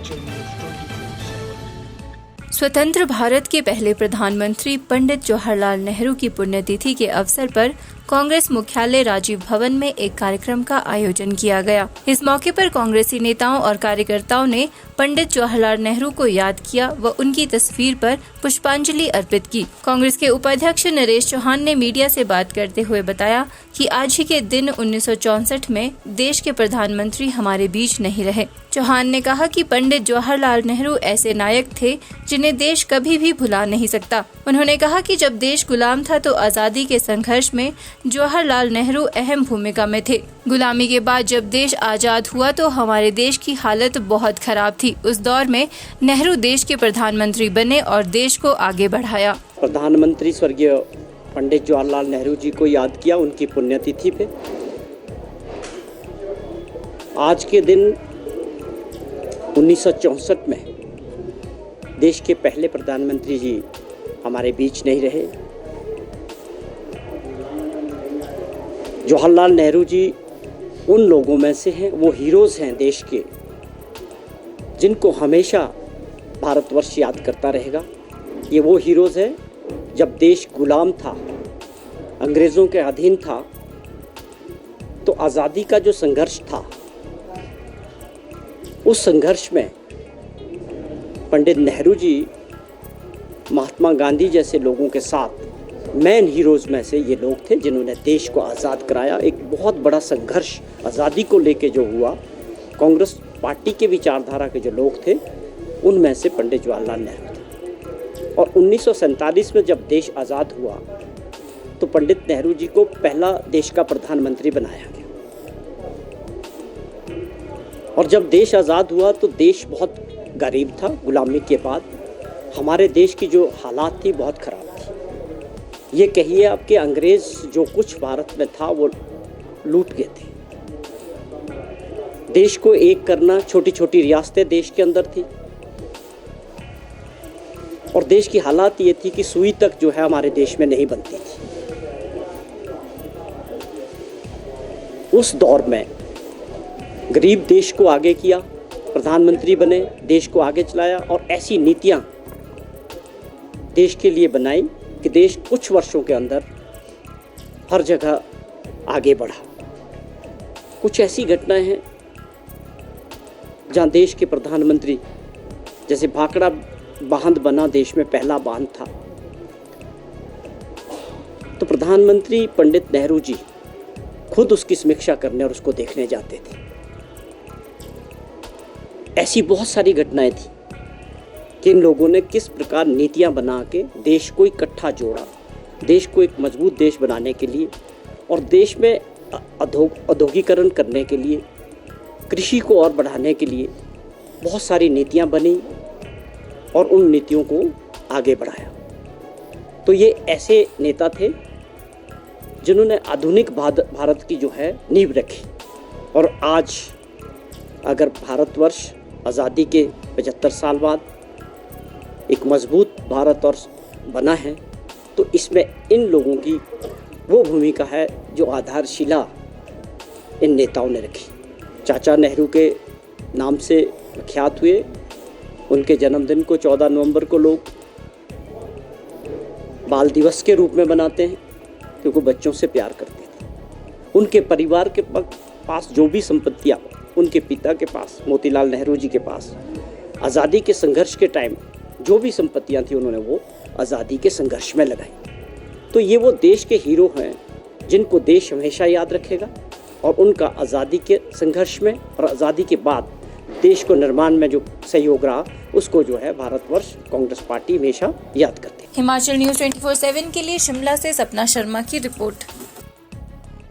Himachal News 24/7। स्वतंत्र भारत के पहले प्रधानमंत्री पंडित जवाहरलाल नेहरू की पुण्यतिथि के अवसर पर कांग्रेस मुख्यालय राजीव भवन में एक कार्यक्रम का आयोजन किया गया। इस मौके पर कांग्रेसी नेताओं और कार्यकर्ताओं ने पंडित जवाहरलाल नेहरू को याद किया व उनकी तस्वीर पर पुष्पांजलि अर्पित की। कांग्रेस के उपाध्यक्ष नरेश चौहान ने मीडिया से बात करते हुए बताया कि आज ही के दिन 1964 में देश के प्रधानमंत्री हमारे बीच नहीं रहे। चौहान ने कहा कि पंडित जवाहरलाल नेहरू ऐसे नायक थे जिन्हें देश कभी भी भुला नहीं सकता। उन्होंने कहा कि जब देश गुलाम था तो आजादी के संघर्ष में जवाहरलाल नेहरू अहम भूमिका में थे। गुलामी के बाद जब देश आजाद हुआ तो हमारे देश की हालत बहुत खराब थी। उस दौर में नेहरू देश के प्रधानमंत्री बने और देश को आगे बढ़ाया। प्रधानमंत्री स्वर्गीय पंडित जवाहरलाल नेहरू जी को याद किया उनकी पुण्यतिथि पे। आज के दिन 1964 में देश के पहले प्रधानमंत्री जी हमारे बीच नहीं रहे। जवाहरलाल नेहरू जी उन लोगों में से हैं, वो हीरोज़ हैं देश के, जिनको हमेशा भारतवर्ष याद करता रहेगा। ये वो हीरोज़ हैं जब देश गुलाम था, अंग्रेज़ों के अधीन था, तो आज़ादी का जो संघर्ष था, उस संघर्ष में पंडित नेहरू जी महात्मा गांधी जैसे लोगों के साथ मेन हीरोज़ में से ये लोग थे जिन्होंने देश को आज़ाद कराया। एक बहुत बड़ा संघर्ष आज़ादी को लेके जो हुआ, कांग्रेस पार्टी के विचारधारा के जो लोग थे उनमें से पंडित जवाहरलाल नेहरू थे। और 1947 में जब देश आज़ाद हुआ तो पंडित नेहरू जी को पहला देश का प्रधानमंत्री बनाया गया। और जब देश आज़ाद हुआ तो देश बहुत गरीब था। गुलामी के बाद हमारे देश की जो हालात थी बहुत ख़राब थी। ये कहिए अब कि अंग्रेज़ जो कुछ भारत में था वो लूट गए थे। देश को एक करना, छोटी छोटी रियासतें देश के अंदर थी और देश की हालात ये थी कि सुई तक जो है हमारे देश में नहीं बनती थी। उस दौर में गरीब देश को आगे किया, प्रधानमंत्री बने, देश को आगे चलाया और ऐसी नीतियां देश के लिए बनाई कि देश कुछ वर्षों के अंदर हर जगह आगे बढ़ा। कुछ ऐसी घटनाएं हैं जहां देश के प्रधानमंत्री, जैसे भाखड़ा बांध बना, देश में पहला बांध था, तो प्रधानमंत्री पंडित नेहरू जी खुद उसकी समीक्षा करने और उसको देखने जाते थे। ऐसी बहुत सारी घटनाएं थी कि इन लोगों ने किस प्रकार नीतियां बना के देश को इकट्ठा जोड़ा, देश को एक मजबूत देश बनाने के लिए और देश में औद्योगिकरण करने के लिए, कृषि को और बढ़ाने के लिए बहुत सारी नीतियां बनी और उन नीतियों को आगे बढ़ाया। तो ये ऐसे नेता थे जिन्होंने आधुनिक भारत की जो है नींव रखी। और आज अगर भारतवर्ष आज़ादी के 75 साल बाद एक मजबूत भारत और बना है तो इसमें इन लोगों की वो भूमिका है जो आधारशिला इन नेताओं ने रखी। चाचा नेहरू के नाम से विख्यात हुए। उनके जन्मदिन को 14 नवंबर को लोग बाल दिवस के रूप में मनाते हैं क्योंकि बच्चों से प्यार करते थे। उनके परिवार के पास जो भी संपत्तियाँ, उनके पिता के पास, मोतीलाल नेहरू जी के पास, आज़ादी के संघर्ष के टाइम जो भी संपत्तियां थी उन्होंने वो आज़ादी के संघर्ष में लगाई। तो ये वो देश के हीरो हैं जिनको देश हमेशा याद रखेगा और उनका आज़ादी के संघर्ष में और आज़ादी के बाद देश को निर्माण में जो सहयोग रहा उसको जो है भारतवर्ष कांग्रेस पार्टी हमेशा याद करती है। हिमाचल न्यूज़ 24/7 के लिए शिमला से सपना शर्मा की रिपोर्ट।